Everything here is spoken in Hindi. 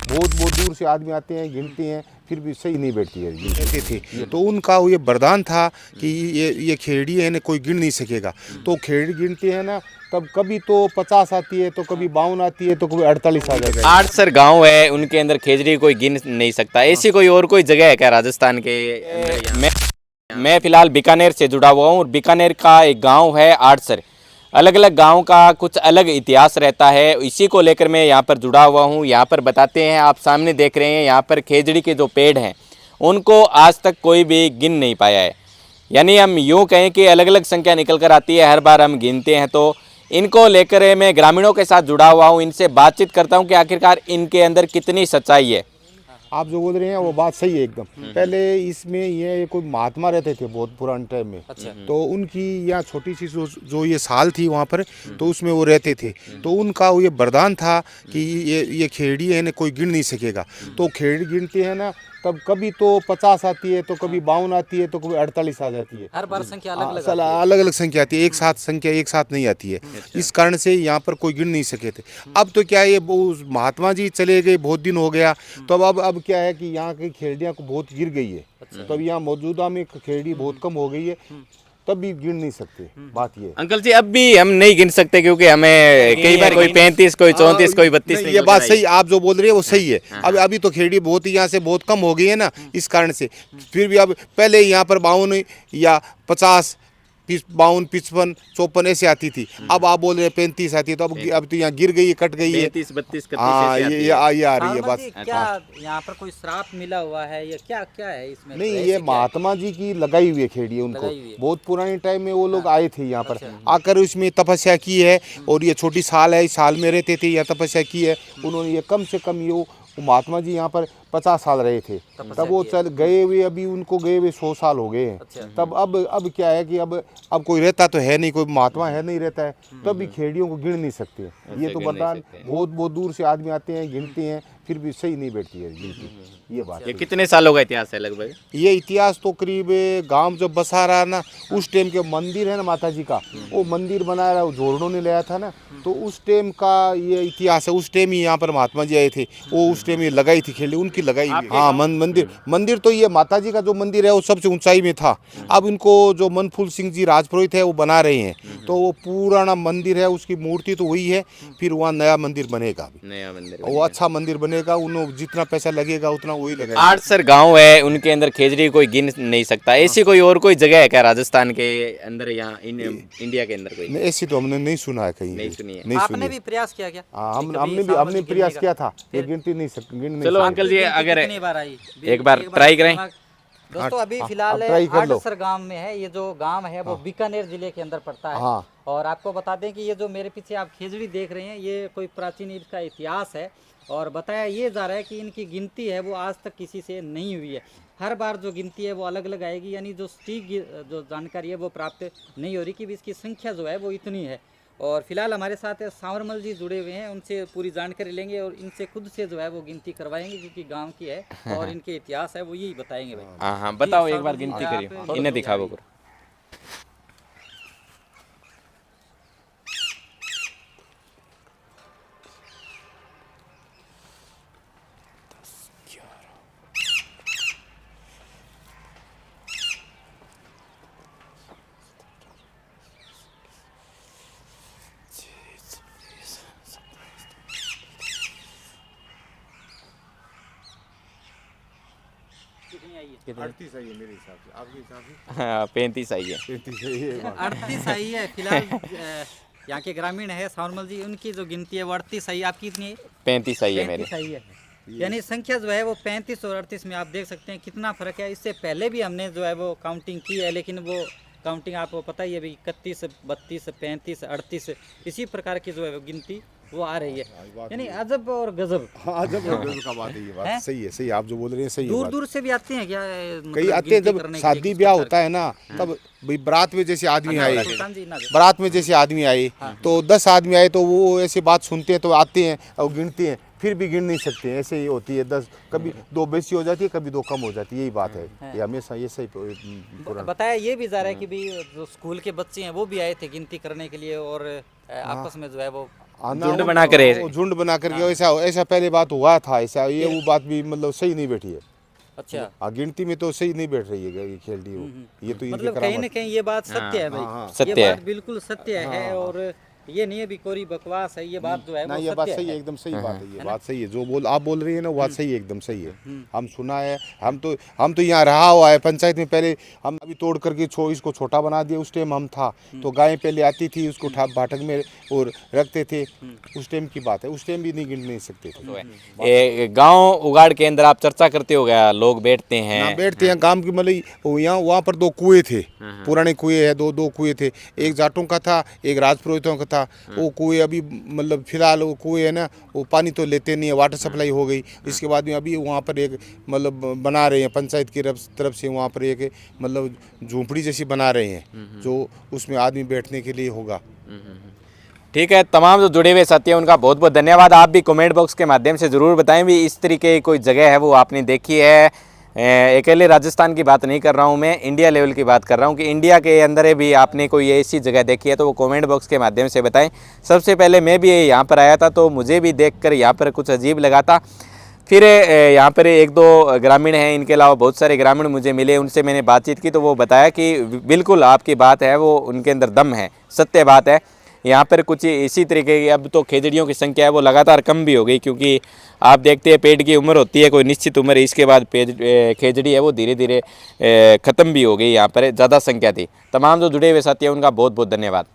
बहुत बहुत दूर से आदमी आते हैं, गिनते हैं, फिर भी सही नहीं बैठती है कहते थे। तो उनका ये वरदान था कि ये खेड़ी है ना, कोई गिन नहीं सकेगा। तो खेड़ी गिनते हैं ना, तब कभी तो 50 आती है, तो कभी 52 आती है, तो कभी 48 आ जाती है। आड़सर गांव है, उनके अंदर खेजड़ी कोई गिन नहीं सकता। ऐसी कोई और कोई जगह है क्या राजस्थान के अंदर? मैं फिलहाल बीकानेर से जुड़ा हुआ हूँ और बीकानेर का एक गांव है आड़सर। अलग अलग गांव का कुछ अलग इतिहास रहता है, इसी को लेकर मैं यहाँ पर जुड़ा हुआ हूँ। यहाँ पर बताते हैं, आप सामने देख रहे हैं, यहाँ पर खेजड़ी के जो पेड़ हैं उनको आज तक कोई भी गिन नहीं पाया है। यानी हम यूँ कहें कि अलग अलग संख्या निकल कर आती है, हर बार हम गिनते हैं। तो इनको लेकर मैं ग्रामीणों के साथ जुड़ा हुआ हूँ, इनसे बातचीत करता हूँ कि आखिरकार इनके अंदर कितनी सच्चाई है। आप जो बोल रहे हैं वो बात सही है एकदम। पहले इसमें ये कोई महात्मा रहते थे बहुत पुराने टाइम में। तो उनकी यहाँ छोटी सी जो ये साल थी वहाँ पर, तो उसमें वो रहते थे। तो उनका ये वरदान था कि ये खेड़ी है ना, कोई गिन नहीं सकेगा। तो खेड़ी गिनते हैं ना, तब कभी तो 50 आती है, तो कभी 52 आती है, तो कभी 48 आ जाती है। हर बार संख्या अलग अलग अलग संख्या आती है, एक साथ संख्या एक साथ नहीं आती है। इस कारण से यहाँ पर कोई गिन नहीं सके थे। अब तो क्या ये महात्मा जी चले गए, बहुत दिन हो गया। तो अब क्या है कि यहाँ की खेड़ियाँ को बहुत गिर गई है। तो अब यहाँ मौजूदा में खेड़ी बहुत कम हो गई है, तब भी गिन नहीं सकते। बात ये अंकल जी, अब भी हम नहीं गिन सकते क्योंकि हमें कई बार कोई 35, कोई 34, कोई 32। ये बात सही, आप जो बोल रहे हैं वो सही है। अब अभी तो खेड़ी बहुत ही यहाँ से बहुत कम हो गई है ना, इस कारण से। फिर भी अब पहले यहाँ पर 52 या 50, 52, 55, 54 ऐसे आती थी। अब आप बोल रहे हैं 35 आती है, तो अब तो यहाँ गिर गई है, कट गई है। 32, 32, हाँ, ये आ रही है बात। क्या यहाँ पर कोई श्राप मिला हुआ है या क्या क्या है इसमें? नहीं, ये महात्मा जी की लगाई हुई है खेड़ी है उनको। बहुत पुराने टाइम में वो लोग आए थे यहाँ पर, आकर उसमें तपस्या की है। और ये छोटी साल है, इस साल में रहते थे, यहाँ तपस्या की है उन्होंने। ये कम से कम वो महात्मा जी यहाँ पर 50 साल रहे थे, तब वो चल गए हुए, अभी उनको गए हुए 100 साल हो गए हैं। तब अब क्या है कि अब कोई रहता तो है नहीं, कोई महात्मा है नहीं रहता है, तब भी खेड़ियों को गिन नहीं सकते। ये तो वरदान, बहुत बहुत दूर से आदमी आते हैं, गिनते हैं, फिर भी सही नहीं बैठती है गिनती। ये बात ये कितने सालों का इतिहास है लगभग? ये इतिहास तो करीब गांव जब बसा रहा ना, उस टाइम के मंदिर है ना माता जी का, वो मंदिर बनाया रहा, जोड़नों ने लाया था ना, तो उस टाइम का ये इतिहास है। उस टाइम ही यहाँ पर महात्मा जी आए थे, वो उस टाइम ये लगाई थी खेड़ी, उनकी लगाई हुई। हाँ, मंदिर तो ये माता जी का जो मंदिर है वो सबसे ऊंचाई में था। अब इनको जो मनफूल सिंह जी राजपुरोहित है वो बना रहे हैं, तो वो पुराना मंदिर है, उसकी मूर्ति तो वही है। फिर वहाँ नया मंदिर बनेगा, नया मंदिर, वो अच्छा मंदिर बनेगा। उन्होंने जितना पैसा लगेगा उतना वही लगेगा। आड़सर गांव है, उनके अंदर खेजड़ी कोई गिन नहीं सकता। ऐसी कोई और कोई जगह है क्या राजस्थान के अंदर, यहाँ इंडिया के अंदर कोई? ऐसी तो हमने नहीं सुना है कहीं, नहीं सुनी है। नहीं सुनी। आपने भी प्रयास किया क्या? हाँ, हमने प्रयास किया था, ये गिनती नहीं सकते। चलो अंकल जी, अगर कितनी बार आई? एक बार ट्राई करें। दोस्तों, अभी फिलहाल आड़सर गांव में है। ये जो गांव है वो बीकानेर जिले के अंदर पड़ता है। हाँ। और आपको बता दें कि ये जो मेरे पीछे आप खेजड़ी देख रहे हैं, ये कोई प्राचीन इसका इतिहास है। और बताया ये जा रहा है कि इनकी गिनती है वो आज तक किसी से नहीं हुई है। हर बार जो गिनती है वो अलग अलग आएगी, यानी जो सटीक जो जानकारी है वो प्राप्त नहीं हो रही कि इसकी संख्या जो है वो इतनी है। और फिलहाल हमारे साथ सांवरमल जी जुड़े हुए हैं, उनसे पूरी जानकारी लेंगे और इनसे खुद से जो है वो गिनती करवाएंगे, क्योंकि गांव की है और इनके इतिहास है वो यही बताएंगे भाई। हाँ, बताओ, एक बार गिनती करिए, इन्हें दिखाओ। कितनी 38 आई है मेरे हिसाब से, आपके हिसाब से? हाँ, 35 आई है। 35 आई है। 38 आई है फिलहाल। यहाँ के ग्रामीण है सांवरमल जी, उनकी जो गिनती है वो 38 आई है। आपकी कितनी है? 35 आई है मेरी। 35 आई है, यानी संख्या जो है वो 35 और 38 में आप देख सकते हैं कितना फर्क है। इससे पहले भी हमने जो है वो काउंटिंग की है, लेकिन वो काउंटिंग आपको पता ही है भाई, 31, 32, 35, 38 इसी प्रकार की जो है वो गिनती वो आ रही है। यानी अजब और गजब। हाँ, अजब और गजब का बात है ये। बात सही है, सही आप जो बोल रहे हैं सही है। दूर दूर से भी आते हैं क्या? कई आते हैं, जब शादी ब्याह होता है ना, तब भाई बारात में जैसे आदमी आए, बारात में जैसे आदमी आए, तो 10 आदमी आए, तो वो ऐसी बात सुनते हैं तो आते हैं और गिनते हैं, फिर भी गिन नहीं सकते। ऐसे ही होती है, 10 कभी 2 बेसी हो जाती है, कभी 2 कम हो जाती है, यही बात है। ये हमेशा ये सही बताया ये भी जा रहा है कि भी जो स्कूल के बच्चे हैं वो भी आए थे गिनती करने के लिए, और आपस में जो है वो झुंड बना कर रहे। वो झुंड बना करके ऐसा ऐसा पहले बात हुआ था, ऐसा ये वो बात भी मतलब सही नहीं बैठी है। अच्छा, गिनती में तो सही नहीं बैठ रही है ये खेलड़ी वो। ये तो इनकी मतलब कहीं ना करामत। कहीं ये बात सत्य है भाई, हाँ, सत्य ये है। बात बिल्कुल सत्य है और ये नहीं है भी कोई बकवास है, ये बात जो है ना वो ये बात सत्य सही है, है। एकदम सही बात है, ये बात सही है। जो आप बोल रही है ना, वो बात सही है, एकदम सही है। हम सुना है, हम तो यहाँ रहा हुआ है पंचायत में। पहले हम अभी तोड़ करके इसको छोटा बना दिया। उस टाइम हम था तो गाय पहले आती थी, उसको भाटक में और रखते थे। उस टाइम की बात है, उस टाइम भी नहीं गिन नहीं सकते थे। गांव उगाड़ के अंदर आप चर्चा करते हो गया, लोग बैठते हैं ना बैठते हैं काम की, मतलब यहाँ वहाँ पर 2 कुएं थे, पुराने कुएं है, दो कुएं थे। एक जाटों का था, एक राजपुरोहितों का था। वो कुएं अभी मतलब फिलहाल वो कुएं है ना, वो पानी तो लेते नहीं है, वाटर सप्लाई हो गई। इसके बाद में अभी वहाँ पर एक मतलब बना रहे हैं पंचायत की तरफ से, वहाँ पर एक मतलब झोंपड़ी जैसी बना रहे हैं, जो उसमें आदमी बैठने के लिए होगा। ठीक है। तमाम जो जुड़े हुए साथी हैं उनका बहुत बहुत धन्यवाद। आप भी कमेंट बॉक्स के माध्यम से ज़रूर बताएं भी इस तरीके की कोई जगह है वो आपने देखी है। अकेले राजस्थान की बात नहीं कर रहा हूं मैं, इंडिया लेवल की बात कर रहा हूं कि इंडिया के अंदर भी आपने कोई ऐसी जगह देखी है तो वो कमेंट बॉक्स के माध्यम से बताएं। सबसे पहले मैं भी यहाँ पर आया था तो मुझे भी देखकर यहाँ पर कुछ अजीब लगा था। फिर यहाँ पर 1-2 ग्रामीण हैं, इनके अलावा बहुत सारे ग्रामीण मुझे मिले, उनसे मैंने बातचीत की तो वो बताया कि बिल्कुल आपकी बात है वो उनके अंदर दम है, सत्य बात है। यहाँ पर कुछ इसी तरीके की अब तो खेजड़ियों की संख्या है वो लगातार कम भी हो गई, क्योंकि आप देखते हैं पेड़ की उम्र होती है कोई निश्चित उम्र, इसके बाद खेजड़ी है वो धीरे धीरे ख़त्म भी हो गई। यहाँ पर ज़्यादा संख्या थी। तमाम जो जुड़े हुए साथी हैं उनका बहुत बहुत धन्यवाद।